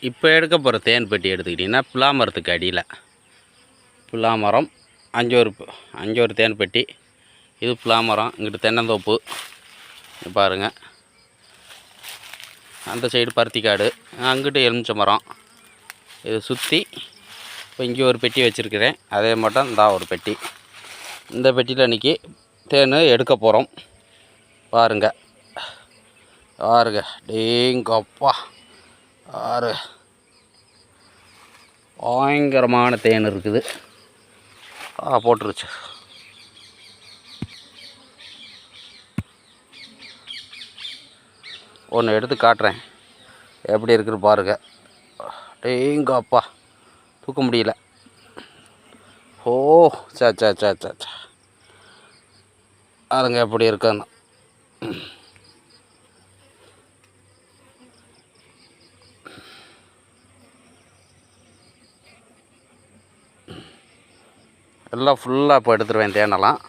இப்போ எடுக்க போகிற தேன் பெட்டி எடுத்துக்கிட்டிங்கன்னா புலாமரத்துக்கு அடியில் புலாமரம் அஞ்சு ஒரு தேன் பெட்டி. இது புலாமரம், இங்கிட்டு தென்னந்தோப்பு பாருங்கள். அந்த சைடு பருத்திக்காடு, அங்கிட்டு எலுமிச்சை மரம். இது சுற்றி இப்போ இங்கே ஒரு பெட்டி வச்சுருக்கிறேன். அதே மட்டும் இந்த ஒரு பெட்டி. இந்த பெட்டியில் இன்றைக்கி தேன் எடுக்க போகிறோம். பாருங்கள் பாருங்க, டேங்கப்பா பாரு, பயங்கரமான தேன் இருக்குது. போட்டுருச்சு. ஒன்று எடுத்து காட்டுறேன் எப்படி இருக்குன்னு பாருங்கள். டேங்கப்பா, தூக்க முடியல. ஓ சே சே சே சே சே, அதுங்க எப்படி இருக்குன்னு. எல்லாம் ஃபுல்லாக இப்போ எடுத்துருவேன் தேனெல்லாம்.